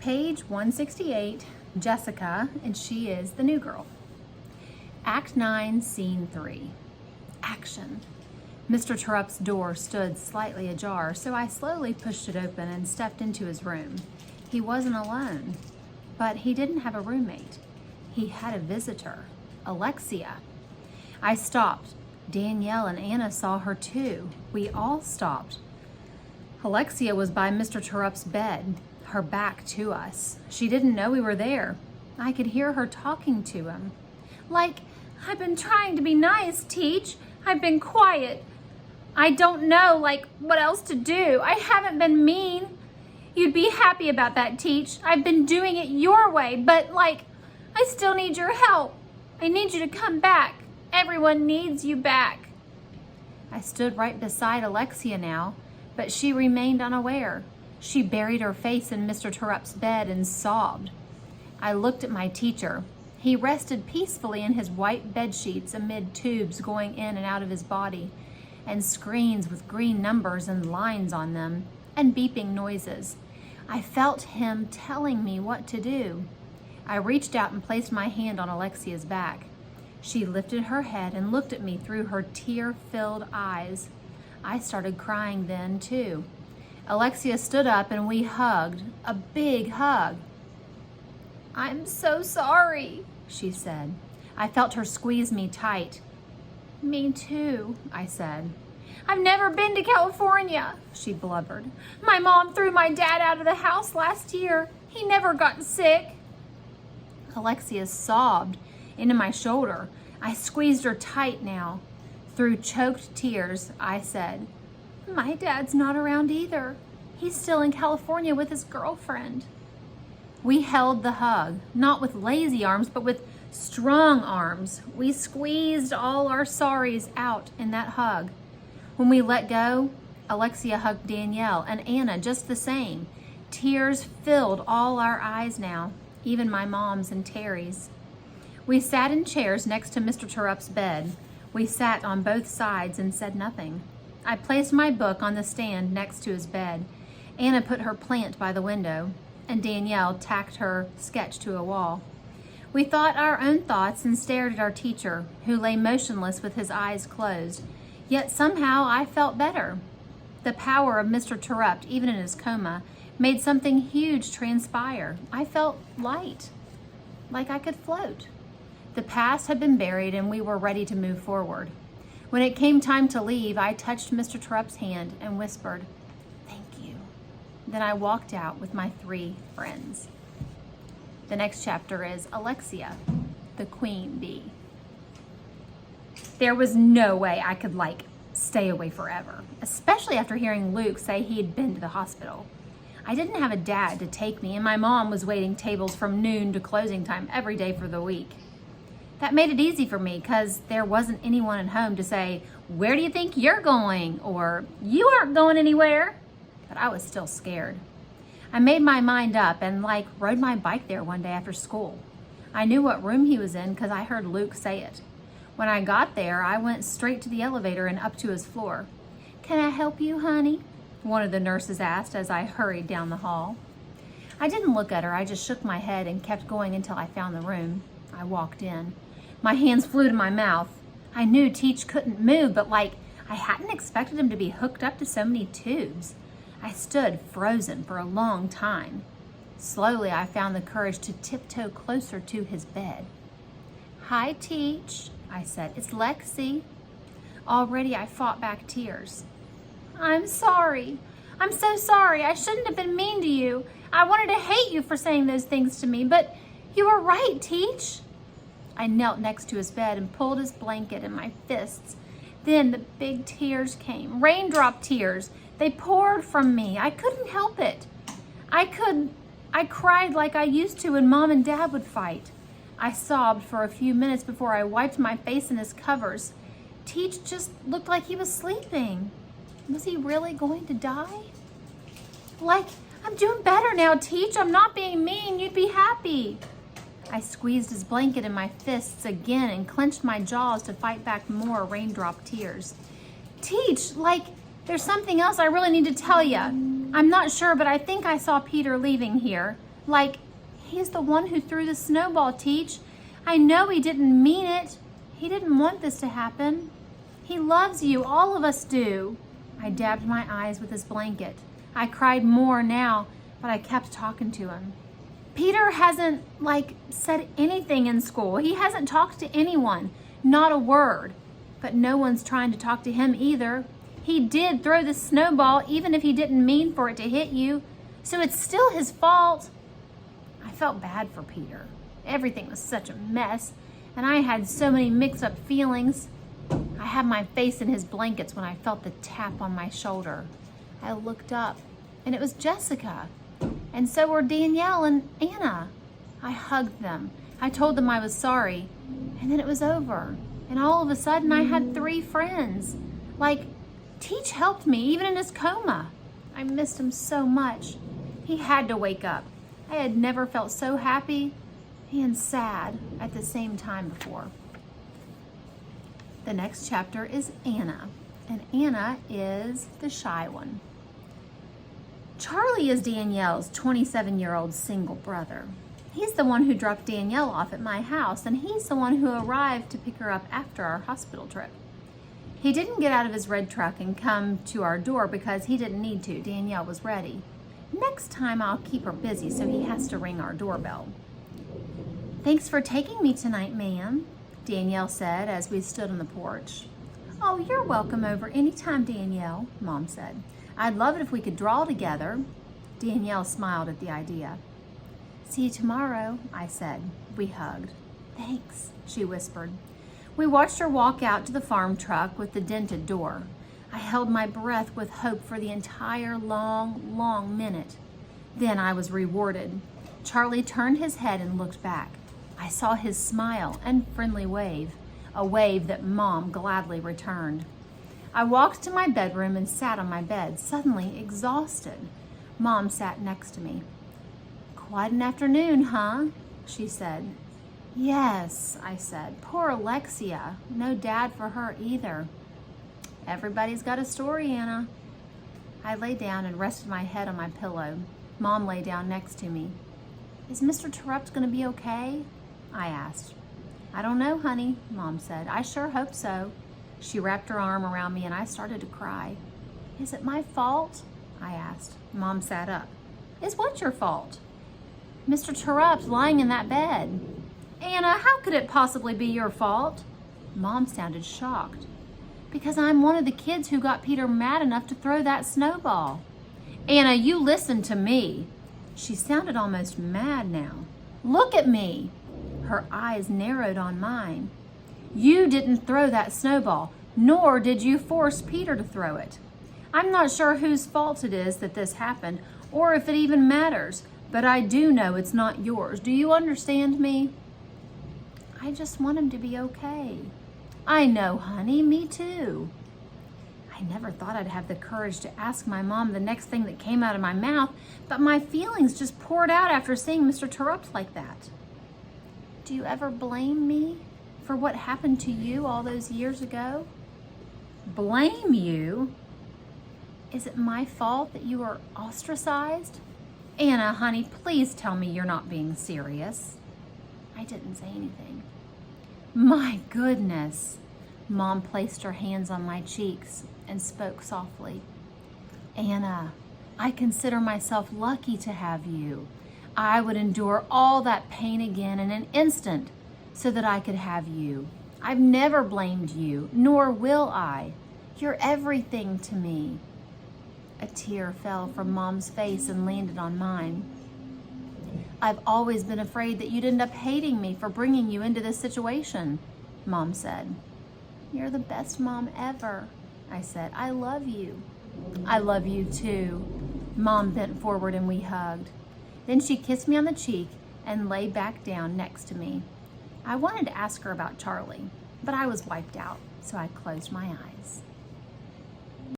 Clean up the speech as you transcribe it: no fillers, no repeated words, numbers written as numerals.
Page 168, Jessica, and she is the new girl. Act 9, Scene 3. Action. Mr. Terupt's door stood slightly ajar, so I slowly pushed it open and stepped into his room. He wasn't alone, but he didn't have a roommate. He had a visitor, Alexia. I stopped. Danielle and Anna saw her too. We all stopped. Alexia was by Mr. Terupt's bed, her back to us. She didn't know we were there. I could hear her talking to him. Like, I've been trying to be nice, Teach. I've been quiet. I don't know, what else to do. I haven't been mean. You'd be happy about that, Teach. I've been doing it your way, but, I still need your help. I need you to come back. Everyone needs you back. I stood right beside Alexia now, but she remained unaware. She buried her face in Mr. Terupt's bed and sobbed. I looked at my teacher. He rested peacefully in his white bed sheets amid tubes going in and out of his body, and screens with green numbers and lines on them, and beeping noises. I felt him telling me what to do. I reached out and placed my hand on Alexia's back. She lifted her head and looked at me through her tear-filled eyes. I started crying then, too. Alexia stood up and we hugged, a big hug. "I'm so sorry," she said. I felt her squeeze me tight. "Me too," I said. "I've never been to California," she blubbered. "My mom threw my dad out of the house last year. He never got sick." Alexia sobbed into my shoulder. I squeezed her tight now. Through choked tears, I said, "My dad's not around either. He's still in California with his girlfriend." We held the hug, not with lazy arms, but with strong arms. We squeezed all our sorries out in that hug. When we let go, Alexia hugged Danielle and Anna just the same. Tears filled all our eyes now, even my mom's and Terry's. We sat in chairs next to Mr. Terupt's bed. We sat on both sides and said nothing. I placed my book on the stand next to his bed. Anna put her plant by the window, and Danielle tacked her sketch to a wall. We thought our own thoughts and stared at our teacher, who lay motionless with his eyes closed. Yet somehow I felt better. The power of Mr. Terupt, even in his coma, made something huge transpire. I felt light, like I could float. The past had been buried and we were ready to move forward. When it came time to leave, I touched Mr. Terupt's hand and whispered, "Thank you." Then I walked out with my 3 friends. The next chapter is Alexia, the queen bee. There was no way I could stay away forever, especially after hearing Luke say he had been to the hospital. I didn't have a dad to take me, and my mom was waiting tables from noon to closing time every day for the week. That made it easy for me because there wasn't anyone at home to say, "Where do you think you're going?" or "You aren't going anywhere." But I was still scared. I made my mind up and rode my bike there one day after school. I knew what room he was in because I heard Luke say it. When I got there, I went straight to the elevator and up to his floor. "Can I help you, honey?" one of the nurses asked as I hurried down the hall. I didn't look at her. I just shook my head and kept going until I found the room. I walked in. My hands flew to my mouth. I knew Teach couldn't move, but I hadn't expected him to be hooked up to so many tubes. I stood frozen for a long time. Slowly, I found the courage to tiptoe closer to his bed. "Hi, Teach," I said. "It's Lexi." Already, I fought back tears. "I'm sorry. I'm so sorry. I shouldn't have been mean to you. I wanted to hate you for saying those things to me, but you were right, Teach." I knelt next to his bed and pulled his blanket in my fists. Then the big tears came, raindrop tears. They poured from me. I couldn't help it. I cried like I used to when Mom and Dad would fight. I sobbed for a few minutes before I wiped my face in his covers. Teach just looked like he was sleeping. Was he really going to die? "I'm doing better now, Teach. I'm not being mean. You'd be happy." I squeezed his blanket in my fists again and clenched my jaws to fight back more raindrop tears. "Teach, there's something else I really need to tell you. I'm not sure, but I think I saw Peter leaving here. Like, he's the one who threw the snowball, Teach. I know he didn't mean it. He didn't want this to happen. He loves you, all of us do. I dabbed my eyes with his blanket. I cried more now, but I kept talking to him. Peter hasn't, said anything in school. He hasn't talked to anyone, not a word. But no one's trying to talk to him either. He did throw the snowball, even if he didn't mean for it to hit you. So it's still his fault. I felt bad for Peter. Everything was such a mess, and I had so many mixed-up feelings. I had my face in his blankets when I felt the tap on my shoulder. I looked up, and it was Jessica, and so were Danielle and Anna. I hugged them. I told them I was sorry, and then it was over. And all of a sudden, I had 3 friends. Teach helped me, even in his coma. I missed him so much. He had to wake up. I had never felt so happy and sad at the same time before. The next chapter is Anna, and Anna is the shy one. Charlie is Danielle's 27-year-old single brother. He's the one who dropped Danielle off at my house, and he's the one who arrived to pick her up after our hospital trip. He didn't get out of his red truck and come to our door because he didn't need to. Danielle was ready. Next time I'll keep her busy so he has to ring our doorbell. Thanks for taking me tonight, ma'am, Danielle said as we stood on the porch. Oh, you're welcome over anytime, Danielle, Mom said. I'd love it if we could draw together. Danielle smiled at the idea. See you tomorrow, I said. We hugged. Thanks, she whispered. We watched her walk out to the farm truck with the dented door. I held my breath with hope for the entire long minute. Then I was rewarded. Charlie turned his head and looked back. I saw his smile and friendly wave, a wave that Mom gladly returned. I walked to my bedroom and sat on my bed, suddenly exhausted. Mom sat next to me. Quite an afternoon, huh? She said. Yes, I said. Poor Alexia. No dad for her either. Everybody's got a story, Anna. I lay down and rested my head on my pillow. Mom lay down next to me. Is Mr. Terupt going to be okay? I asked. I don't know, honey, Mom said. I sure hope so. She wrapped her arm around me and I started to cry. Is it my fault? I asked. Mom sat up. Is what your fault? Mr. Terupt lying in that bed. Anna, how could it possibly be your fault? Mom sounded shocked. Because I'm one of the kids who got Peter mad enough to throw that snowball. Anna, you listen to me. She sounded almost mad now. Look at me. Her eyes narrowed on mine. You didn't throw that snowball, nor did you force Peter to throw it. I'm not sure whose fault it is that this happened, or if it even matters, but I do know it's not yours. Do you understand me? I just want him to be okay. I know, honey, me too. I never thought I'd have the courage to ask my mom the next thing that came out of my mouth, but my feelings just poured out after seeing Mr. Terupt like that. Do you ever blame me for what happened to you all those years ago? Blame you? Is it my fault that you were ostracized? Anna, honey, please tell me you're not being serious. I didn't say anything. My goodness. Mom placed her hands on my cheeks and spoke softly. Anna, I consider myself lucky to have you. I would endure all that pain again in an instant so that I could have you. I've never blamed you, nor will I. You're everything to me. A tear fell from Mom's face and landed on mine. I've always been afraid that you'd end up hating me for bringing you into this situation, Mom said. You're the best mom ever, I said. I love you. I love you too. Mom bent forward and we hugged. Then she kissed me on the cheek and lay back down next to me. I wanted to ask her about Charlie, but I was wiped out, so I closed my eyes.